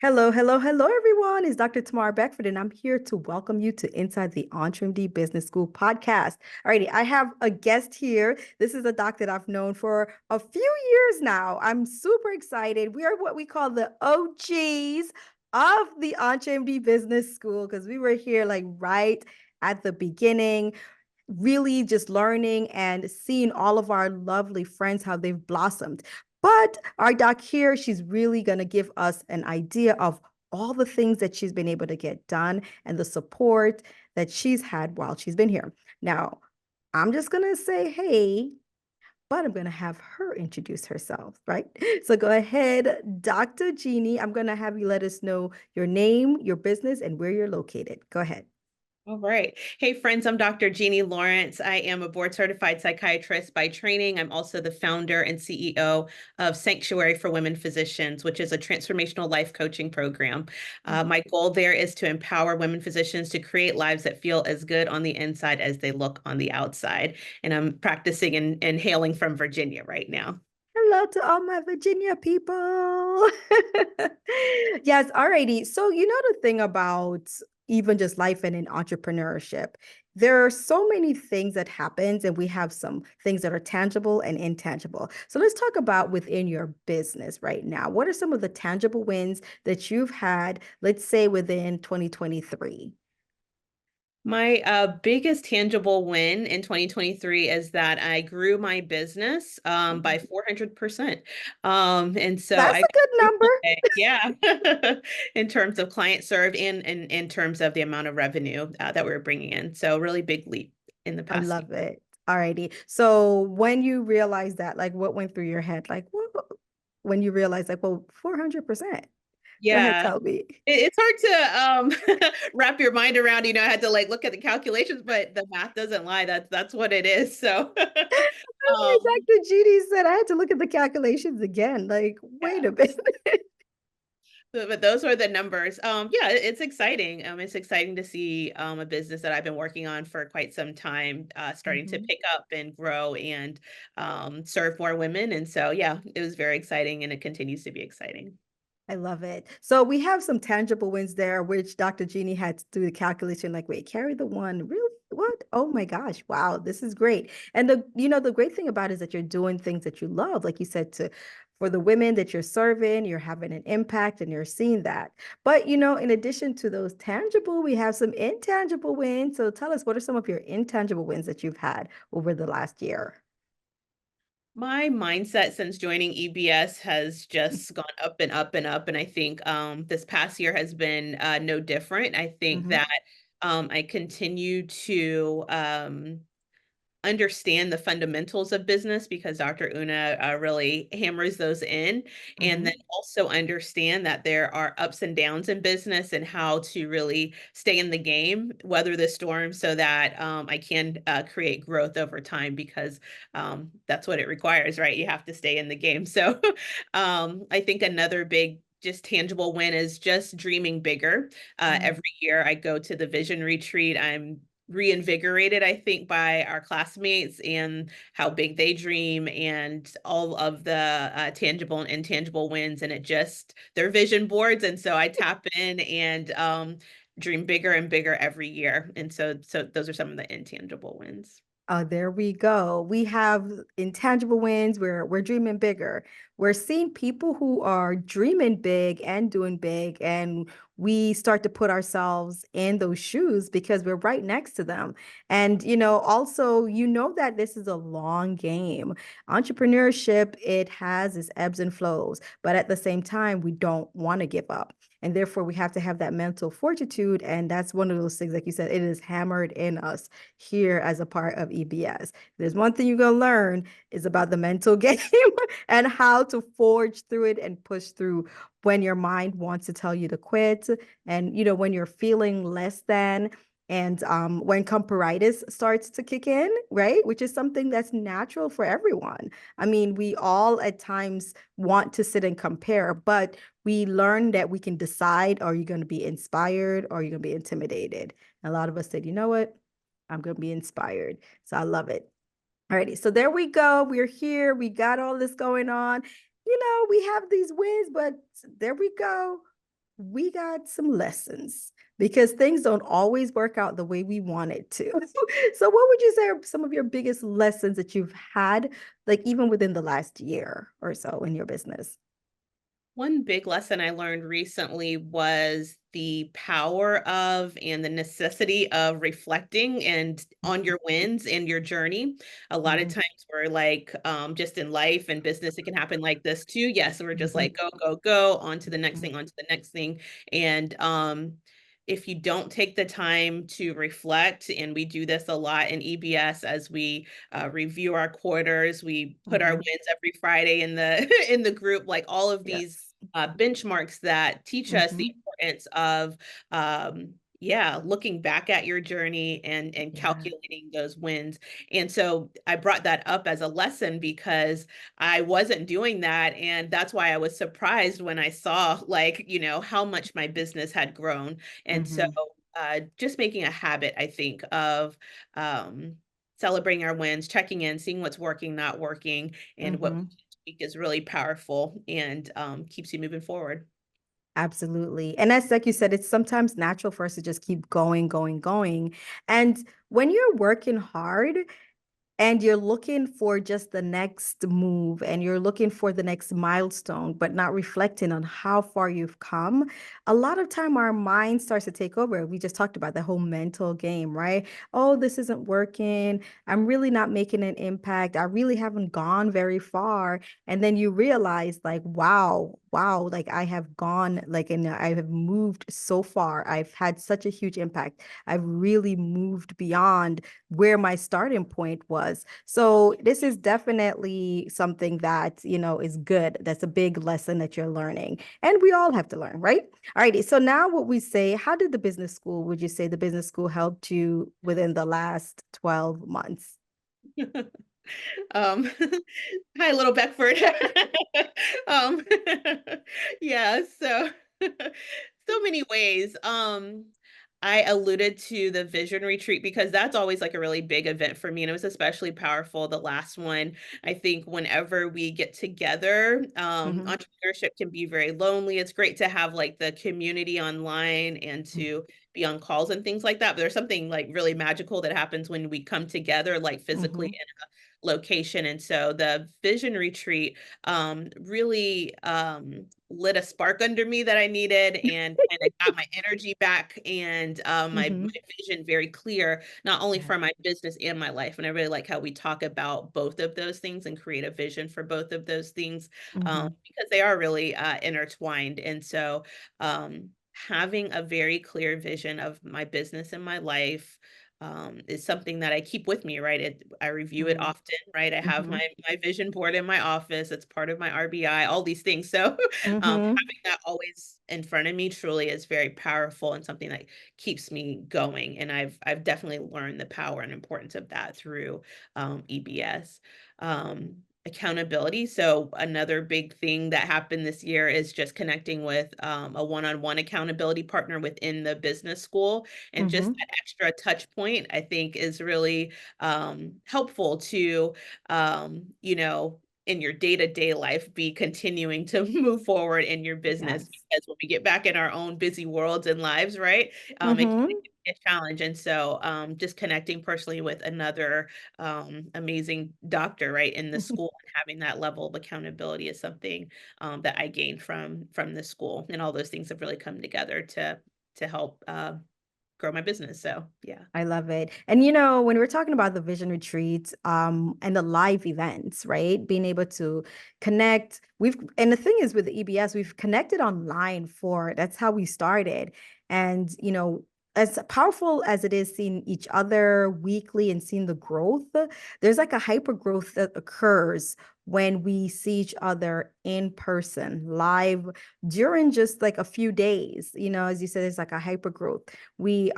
Hello, hello, hello, everyone. It's Dr. Tamara Beckford, and I'm here to welcome you to Inside the EntreMD Business School podcast. Alrighty, I have a guest here. This is a doc that I've known for a few years now. I'm super excited. We are what we call the OGs of the EntreMD Business School because we were here like right at the beginning, really just learning and seeing all of our lovely friends, how they've blossomed. But our doc here, she's really going to give us an idea of all the things that she's been able to get done and the support that she's had while she's been here. Now, I'm just going to say, hey, but I'm going to have her introduce herself, right? So go ahead, Dr. Jeannie. I'm going to have you let us know your name, your business, and where you're located. Go ahead. All right. Hey, friends, I'm Dr. Jeannie Lawrence. I am a board certified psychiatrist by training. I'm also the founder and CEO of Sanctuary for Women Physicians, which is a transformational life coaching program. My goal there is to empower women physicians to create lives that feel as good on the inside as they look on the outside. And I'm practicing and hailing from Virginia right now. Hello to all my Virginia people. Yes, alrighty. So, you know, the thing about even just life and in entrepreneurship, there are so many things that happens, and we have some things that are tangible and intangible. So let's talk about within your business right now. What are some of the tangible wins that you've had, let's say within 2023? My biggest tangible win in 2023 is that I grew my business by 400%. And so That's I a good number. yeah, in terms of client served and in terms of the amount of revenue that we were bringing in. So really big leap in the I past year. love it. Alrighty. So when you realize that, like what went through your head? Like, what when you realize like, well, 400%. Go ahead, Yeah. tell me. It's hard to wrap your mind around, I had to like look at the calculations, but the math doesn't lie. That's what it is. So um Dr. Judy said I had to look at the calculations again. Like, wait yeah. a minute. But those were the numbers. Yeah, it's exciting. It's exciting to see a business that I've been working on for quite some time starting to Mhm. pick up and grow and serve more women. And so, yeah, it was very exciting and it continues to be exciting. I love it. So we have some tangible wins there, which Dr. Jeannie had to do the calculation, like, wait, carry the one. Really? What? Oh my gosh. Wow, this is great. And the great thing about it is that you're doing things that you love. Like you said, to for the women that you're serving, you're having an impact and you're seeing that. But in addition to those tangible, we have some intangible wins. So tell us, what are some of your intangible wins that you've had over the last year? My mindset since joining EBS has just gone up and up and up. And I think this past year has been no different. I think Mhm. that I continue to understand the fundamentals of business because Dr. Una really hammers those in. And then Mhm. also understand that there are ups and downs in business and how to really stay in the game, weather the storm so that I can create growth over time because that's what it requires, right? You have to stay in the game. So I think another big just tangible win is just dreaming bigger. Mhm. Every year I go to the vision retreat. I'm reinvigorated, I think, by our classmates and how big they dream and all of the tangible and intangible wins. And it just, they're vision boards. And so I tap in and dream bigger and bigger every year. And so those are some of the intangible wins. Oh, there we go. We have intangible wins. We're dreaming bigger. We're seeing people who are dreaming big and doing big, and we start to put ourselves in those shoes because we're right next to them. And also, that this is a long game. Entrepreneurship, it has its ebbs and flows, but at the same time, we don't want to give up. And therefore, we have to have that mental fortitude. And that's one of those things, like you said, it is hammered in us here as a part of EBS. There's one thing you're going to learn is about the mental game and how to forge through it and push through when your mind wants to tell you to quit and when you're feeling less than and when comparitis starts to kick in, right? Which is something that's natural for everyone. I mean, we all at times want to sit and compare, but we learn that we can decide, are you going to be inspired or are you going to be intimidated? A lot of us said, you know what? I'm going to be inspired. So I love it. Alrighty. So there we go. We're here. We got all this going on. We have these wins, but there we go. we got some lessons because things don't always work out the way we want it to. So, what would you say are some of your biggest lessons that you've had, like even within the last year or so in your business? One big lesson I learned recently was the power of and the necessity of reflecting and on your wins and your journey. A lot of Mhm, times we're like, just in life and business, it can happen like this too. Yes, we're just mhm, like go, go, go, on to the next mhm, thing, on to the next thing. And if you don't take the time to reflect, and we do this a lot in EBS as we review our quarters, we put our mhm. wins every Friday in the in the group, like all of these Yes. benchmarks that teach us the Mhm. importance of yeah, looking back at your journey and Yeah. calculating those wins. And so I brought that up as a lesson because I wasn't doing that, and that's why I was surprised when I saw, like, how much my business had grown. And so Mhm, just making a habit, I think, of um celebrating our wins, checking in, seeing what's working, not working, and what mhm. is really powerful and keeps you moving forward. Absolutely. And that's like you said, it's sometimes natural for us to just keep going, going, going. And when you're working hard, and you're looking for just the next move and you're looking for the next milestone, but not reflecting on how far you've come, a lot of time our mind starts to take over. We just talked about the whole mental game, right? Oh, this isn't working. I'm really not making an impact. I really haven't gone very far. And then you realize, like, wow, like I have gone, like, and I have moved so far. I've had such a huge impact. I've really moved beyond where my starting point was. So this is definitely something that, is good. That's a big lesson that you're learning. And we all have to learn, right? All righty. So now what we say, how did the business school, would you say the business school helped you within the last 12 months? um Hi, little Beckford. um yeah, so so many ways. I alluded to the vision retreat because that's always like a really big event for me, and it was especially powerful the last one. I think whenever we get together, Hmm. entrepreneurship can be very lonely. It's great to have like the community online and to be on calls and things like that, but there's something like really magical that happens when we come together, like physically Hmm. in a location. And so the vision retreat really lit a spark under me that I needed, and kind of got my energy back, and my Hmm. vision very clear, not only Yeah. for my business and my life. And I really like how we talk about both of those things and create a vision for both of those things, Hmm. because they are really intertwined. And so having a very clear vision of my business and my life is something that I keep with me, right? I review it Hmm. often, right? I have Hmm. my vision board in my office. It's part of my RBI, all these things. So Hmm. having that always in front of me truly is very powerful and something that keeps me going. And I've definitely learned the power and importance of that through EBS. Accountability. So another big thing that happened this year is just connecting with a one-on-one accountability partner within the business school, and just Hmm. that extra touch point, I think, is really helpful to in your day-to-day life, be continuing to move forward in your business, Yes. because when we get back in our own busy worlds and lives, right, it Hmm. can be a challenge. And so just connecting personally with another amazing doctor, right, in the school, and having that level of accountability is something that I gained from the school, and all those things have really come together to help grow my business. So yeah. I love it. And when we're talking about the vision retreats, and the live events, right? Being able to connect, and the thing is with the EBS, we've connected online for that's how we started. And as powerful as it is seeing each other weekly and seeing the growth, there's like a hyper growth that occurs when we see each other in person, live during just like a few days. As you said, it's like a hyper growth. We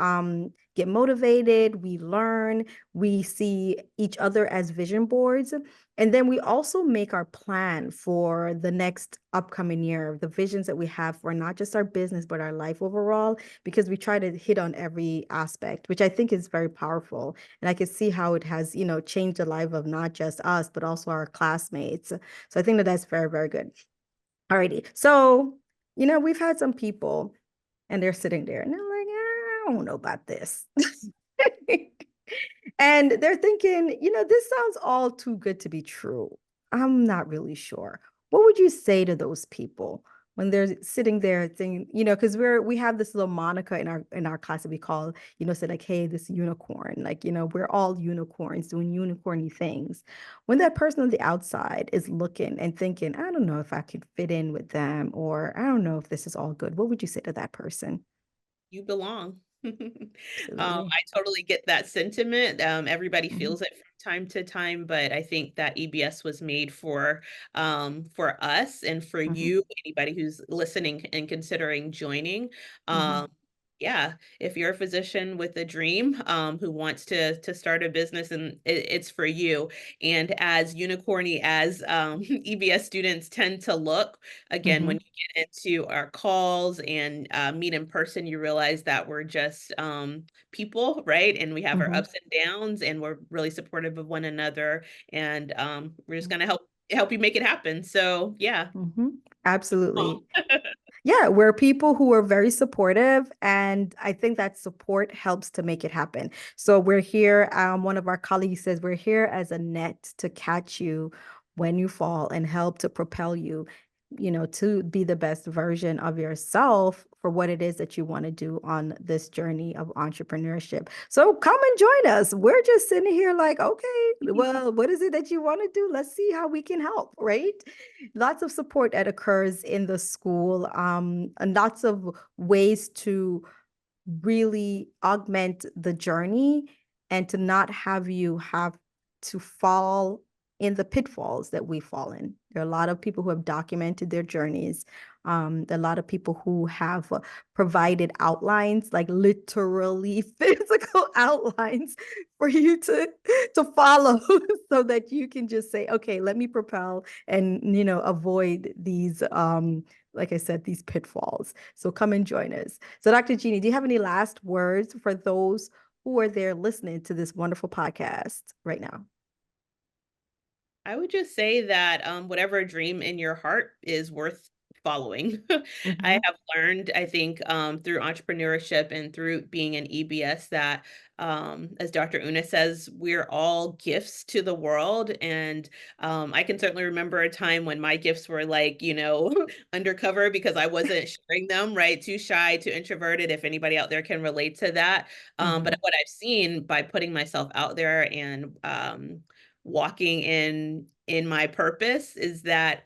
get motivated, we learn, we see each other as vision boards. And then we also make our plan for the next upcoming year, the visions that we have for not just our business, but our life overall, because we try to hit on every aspect, which I think is very powerful. And I can see how it has, changed the life of not just us, but also our classmates. So I think that that's very, very good. Alrighty. So we've had some people and they're sitting there and they're like, I don't know about this. And they're thinking, this sounds all too good to be true. I'm not really sure. What would you say to those people when they're sitting there thinking, because we have this little moniker in our class that we call, say like, hey, this unicorn, like, we're all unicorns doing unicorny things. When that person on the outside is looking and thinking, I don't know if I could fit in with them, or I don't know if this is all good, what would you say to that person? You belong. Absolutely. I totally get that sentiment. Everybody Hmm. feels it from time to time, but I think that EBS was made for us and for Hmm. you, anybody who's listening and considering joining. Hmm. Um, yeah, if you're a physician with a dream, who wants to start a business, and it's for you. And as unicorny as EBS students tend to look, again, when Hmm. you get into our calls and meet in person, you realize that we're just people, right? And we have our Hmm. ups and downs, and we're really supportive of one another. And we're just gonna help you make it happen. So yeah. Hmm. Absolutely. Yeah, we're people who are very supportive, and I think that support helps to make it happen. So we're here. One of our colleagues says we're here as a net to catch you when you fall and help to propel you, to be the best version of yourself for what it is that you want to do on this journey of entrepreneurship. So come and join us. We're just sitting here like, okay, well, what is it that you want to do? Let's see how we can help, right? Lots of support that occurs in the school, and lots of ways to really augment the journey and to not have you have to fall in the pitfalls that we fall in. There are a lot of people who have documented their journeys. There are a lot of people who have provided outlines, like literally physical outlines for you to follow so that you can just say, okay, let me propel and avoid these like I said, these pitfalls. So come and join us. So, Dr. Jeannie, do you have any last words for those who are there listening to this wonderful podcast right now? I would just say that whatever dream in your heart is worth following. I Hmm. have learned, I think, through entrepreneurship and through being an EBS that, as Dr. Una says, we're all gifts to the world. And I can certainly remember a time when my gifts were like, undercover because I wasn't sharing them, right? Too shy, too introverted, if anybody out there can relate to that. But Hmm. what I've seen by putting myself out there and walking in my purpose is that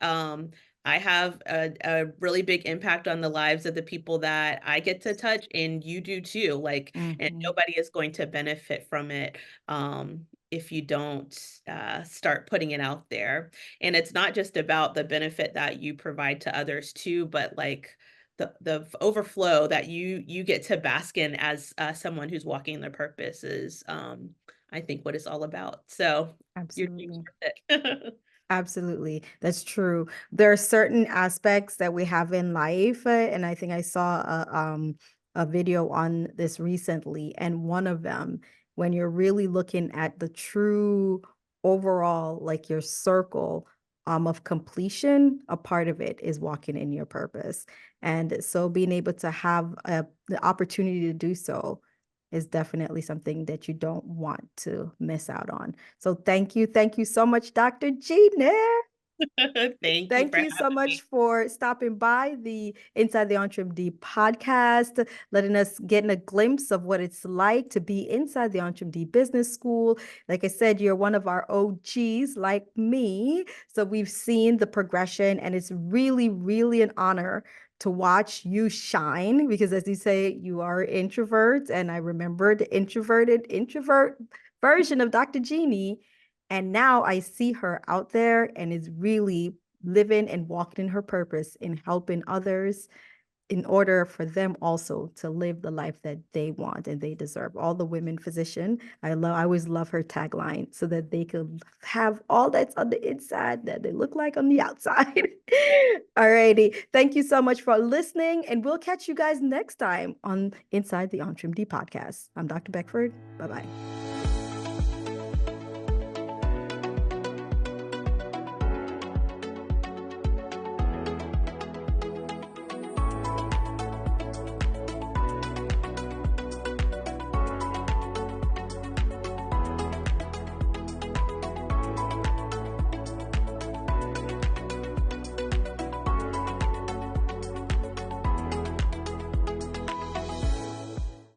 I have a really big impact on the lives of the people that I get to touch, and you do too. Like, and Hmm. nobody is going to benefit from it if you don't start putting it out there. And it's not just about the benefit that you provide to others too, but like the overflow that you get to bask in as someone who's walking their purpose is I think what it's all about. So your dreams Absolutely. worth it. Absolutely. That's true. There are certain aspects that we have in life, and I think I saw a video on this recently, and one of them, when you're really looking at the true overall, like your circle of completion, a part of it is walking in your purpose. And so being able to have the opportunity to do so is definitely something that you don't want to miss out on. So thank you. Thank you so much, Dr. Jeannie. Thank you Thank for you so having much me. for stopping by the Inside the EntreMD podcast, letting us get a glimpse of what it's like to be inside the EntreMD Business School. Like I said, you're one of our OGs like me. So we've seen the progression, and it's really, really an honor to watch you shine because, as you say, you are introverts. And I remember the introverted introvert version of Dr. Jeannie. And now I see her out there and is really living and walking in her purpose in helping others in order for them also to live the life that they want and they deserve. All the women physician, I always love her tagline so that they could have all that's on the inside that they look like on the outside. All righty. Thank you so much for listening, and we'll catch you guys next time on Inside the EntreMD podcast. I'm Dr. Beckford. Bye-bye.